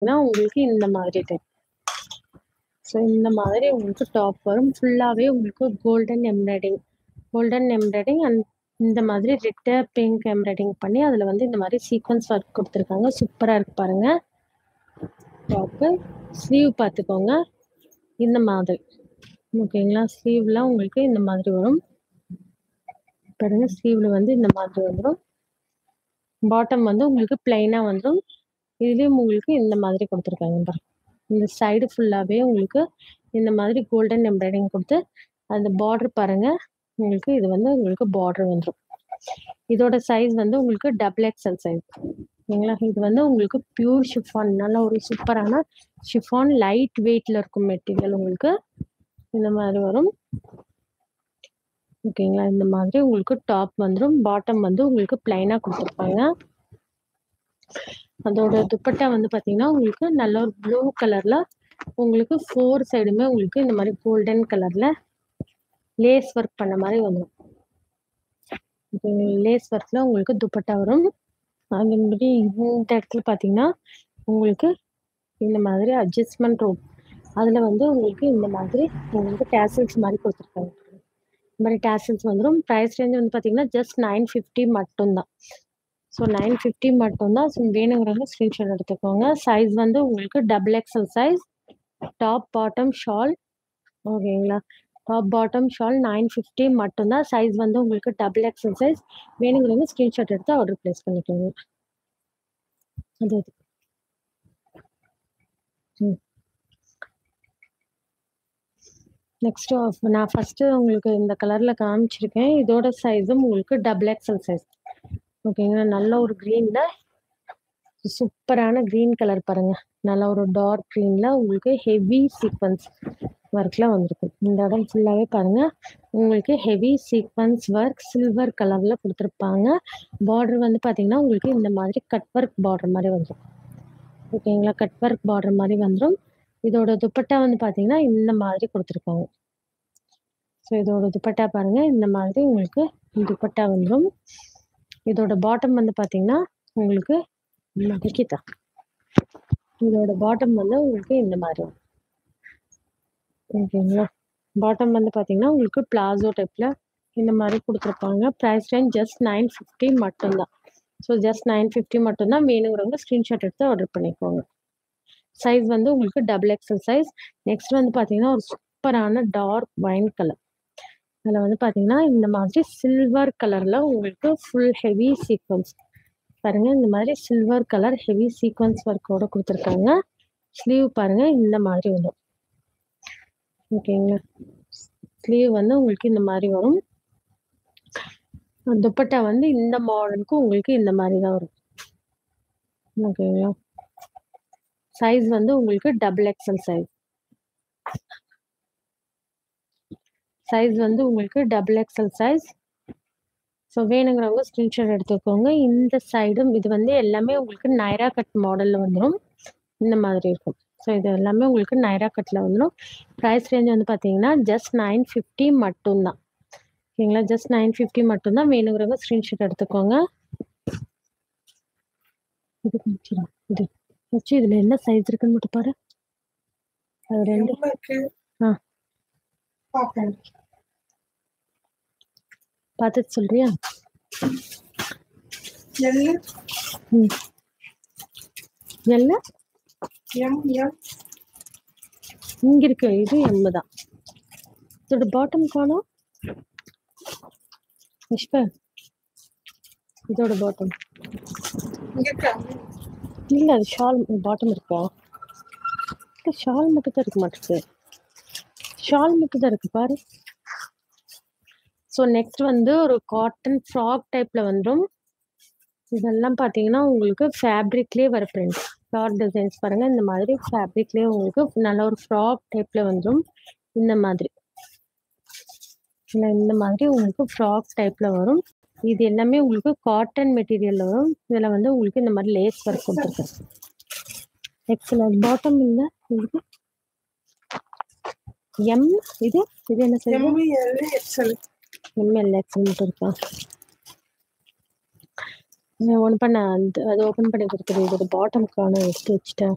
உங்களுக்கு இந்த மாதிரி டைப். ஸோ இந்த மாதிரி உங்களுக்கு டாப் வரும். ஃபுல்லாகவே உங்களுக்கு கோல்டன் எம்ப்ராய்டிங் அண்ட் இந்த மாதிரி ரெட் பிங்க் எம்ப்ராய்டிங் பண்ணி அதில் வந்து இந்த மாதிரி சீக்வன்ஸ் ஒர்க் கொடுத்துருக்காங்க. சூப்பராக இருக்கு பாருங்க. டாப்பு ஸ்லீவ் பார்த்துக்கோங்க இந்த மாதிரி. ஓகேங்களா, ஸ்லீவ்லாம் உங்களுக்கு இந்த மாதிரி வரும் பாருங்க. ஸ்லீவ்ல வந்து இந்த மாதிரி வந்துடும். பாட்டம் வந்து உங்களுக்கு பிளைனா வந்துடும். இதுலேயும் உங்களுக்கு இந்த மாதிரி கொடுத்துருக்காங்க பாருங்க. இந்த சைடு ஃபுல்லாகவே உங்களுக்கு இந்த மாதிரி கோல்டன் எம்ப்ராய்டிங் கொடுத்து அந்த பார்டர் பாருங்க. உங்களுக்கு இது வந்து உங்களுக்கு பார்டர் வந்துடும். இதோட சைஸ் வந்து உங்களுக்கு XXL சைஸ். ஓகேங்களா, இது வந்து உங்களுக்கு பியூர் ஷிஃபான், நல்ல ஒரு சூப்பரான ஷிஃபான், லைட் வெயிட்ல இருக்கும் மெட்டீரியல். உங்களுக்கு இந்த மாதிரி வரும். ஓகேங்களா, இந்த மாதிரி உங்களுக்கு டாப் வந்துடும். பாட்டம் வந்து உங்களுக்கு பிளைனா கொடுத்துருப்பாங்க. அதோட துப்பட்டா வந்து பார்த்தீங்கன்னா உங்களுக்கு நல்ல ஒரு ப்ளூ கலர்ல உங்களுக்கு 4 சைடுமே உங்களுக்கு இந்த மாதிரி கோல்டன் கலர்ல லேஸ் ஒர்க் பண்ண மாதிரி வந்துடும். லேஸ் ஒர்க்ல உங்களுக்கு துப்பட்டா வரும். அதே மாதிரி இந்த இடத்துல பார்த்தீங்கன்னா உங்களுக்கு இந்த மாதிரி அட்ஜஸ்ட்மெண்ட் ரோப், அதில் வந்து உங்களுக்கு இந்த மாதிரி உங்களுக்கு டேசல்ஸ் மாதிரி கொடுத்துருக்காங்க. இந்த மாதிரி டேசல்ஸ் வந்துடும். ப்ரைஸ் ரேஞ்ச் வந்து பார்த்தீங்கன்னா ஜஸ்ட் 950 மட்டும்தான். ஸோ 950 மட்டும்தான். ஸோ வேணுங்கிறவங்க ஸ்க்ரீன்ஷாட் எடுத்துக்கோங்க. சைஸ் வந்து உங்களுக்கு XXL size. Top bottom shawl. ஓகேங்களா, டாப் பாட்டம் ஷால் 950 மட்டும்தான். சைஸ் வந்து உங்களுக்கு XXL சைஸ். வேணுங்கிறவங்க ஸ்க்ரீன்ஷாட் எடுத்து ஆர்டர் ப்ளேஸ் பண்ணிக்கோங்க. அது நெக்ஸ்ட் நான் ஃபர்ஸ்ட் உங்களுக்கு இந்த கலர்ல காமிச்சிருக்கேன். இதோட சைஸும் உங்களுக்கு XXL சைஸ். ஓகேங்களா, நல்ல ஒரு க்ரீன்ல சூப்பரான க்ரீன் கலர் பாருங்க. நல்ல ஒரு டார்க் க்ரீன்ல உங்களுக்கு ஹெவி சீக்வன்ஸ் ஒர்க்ல வந்திருக்கும். இந்த இடம் ஃபுல்லாவே பாருங்க உங்களுக்கு ஹெவி சீக்வன்ஸ் ஒர்க் சில்வர் கலர்ல கொடுத்துருப்பாங்க. பார்டர் வந்து பாத்தீங்கன்னா உங்களுக்கு இந்த மாதிரி கட் ஒர்க் பார்டர் மாதிரி வந்துடும். ஓகேங்களா, கட் ஒர்க் பார்டர் மாதிரி வந்துடும். இதோட துப்பட்டா வந்து பாத்தீங்கன்னா இந்த மாதிரி கொடுத்துருக்காங்க. ஸோ இதோட துப்பட்டா பாருங்க, இந்த மாதிரி உங்களுக்கு துப்பட்டா வந்துடும். இதோட பாட்டம் வந்து பாத்தீங்கன்னா உங்களுக்கு இதோட பாட்டம் வந்து உங்களுக்கு இந்த மாதிரி வரும். ஓகேங்களா, பாட்டம் வந்து பாத்தீங்கன்னா உங்களுக்கு பிளாசோ டைப்ல இந்த மாதிரி கொடுத்துருப்பாங்க. ப்ரைஸ் ரேஞ்ச் ஜஸ்ட் 950 மட்டும்தான். ஸோ ஜஸ்ட் 950 மட்டும்தான். வேணுங்கிறவங்க ஸ்க்ரீன்ஷாட் எடுத்து ஆர்டர் பண்ணிக்கோங்க. சைஸ் வந்து உங்களுக்கு XXL சைஸ். நெக்ஸ்ட் வந்து பாத்தீங்கன்னா ஒரு சூப்பரான டார்க் வைன் கலர். அதில் வந்து பாத்தீங்கன்னா இந்த மாதிரி சில்வர் கலர்ல உங்களுக்கு ஃபுல் ஹெவி சீக்வன்ஸ் பாருங்க. இந்த மாதிரி சில்வர் கலர் ஹெவி சீக்வன்ஸ் ஒர்க்கோட கொடுத்துருக்காங்க. ஸ்லீவ் பாருங்க இந்த மாதிரி வரும். ஓகேங்களா, ஸ்லீவ் வந்து உங்களுக்கு இந்த மாதிரி வரும். துப்பட்டா வந்து இந்த மாடலுக்கு உங்களுக்கு இந்த மாதிரி தான் வரும். ஓகேங்களா, சைஸ் வந்து உங்களுக்கு XXL சைஸ். சைஸ் வந்து உங்களுக்கு XXL சைஸ். ஸோ வேணுங்கிறவங்க ஸ்க்ரீன்ஷாட் எடுத்துக்கோங்க. இந்த சைடும் இது வந்து எல்லாமே உங்களுக்கு நைரா கட் மாடலில் வந்துடும். இந்த மாதிரி இருக்கும். ஸோ இது எல்லாமே உங்களுக்கு நைரா கட்டில் வந்துடும். ப்ரைஸ் ரேஞ்ச் வந்து பார்த்தீங்கன்னா ஜஸ்ட் 950 மட்டும்தான். ஓகேங்களா, ஜஸ்ட் 950 மட்டும்தான். வேணுங்கிறவங்க ஸ்க்ரீன்ஷாட் எடுத்துக்கோங்க. இது காமிச்சிடும். இது வச்சு இதில் என்ன சைஸ் இருக்குன்னு மட்டும் பாரு. அது 2 பார்த்துட்டு சொல்றியா? இங்க இருக்கு. இது M தான். இதோட பாட்டம் காணோம். இதோட பாட்டம் இல்ல, அது ஷால் பாட்டம் இருக்கா? ஷால் மட்டும் தான் இருக்க மாட்டேங்குது. ஷால் மட்டும் தான் இருக்கு பாரு. ஸோ நெக்ஸ்ட் வந்து ஒரு காட்டன் ஃப்ராக் டைப்ல வந்துடும். இதெல்லாம் பார்த்தீங்கன்னா உங்களுக்கு ஃபேப்ரிக்லேயே வர பிரிண்ட் ஃப்ளார் டிசைன்ஸ் பாருங்க. இந்த மாதிரி ஃபேப்ரிக்லேயே உங்களுக்கு நல்ல ஒரு ஃப்ராக் டைப்ல வந்துடும். இந்த மாதிரி உங்களுக்கு ஃப்ராக் டைப்ல வரும். இது எல்லாமே உங்களுக்கு காட்டன் மெட்டீரியல் வரும். இதில் வந்து உங்களுக்கு இந்த மாதிரி லேஸ் ஒர்க் கொடுத்துருக்கேன். எக்ஸலன்ட் பாட்டம் இல்லை உங்களுக்கு M. இது என்ன சைஸ்? ML XL மட்டும் இருக்கா? ஒன்று பண்ண அது ஓப்பன் பண்ணி கொடுத்துரு. இதோட பாட்டம் காண எடுத்து வச்சுட்டேன்.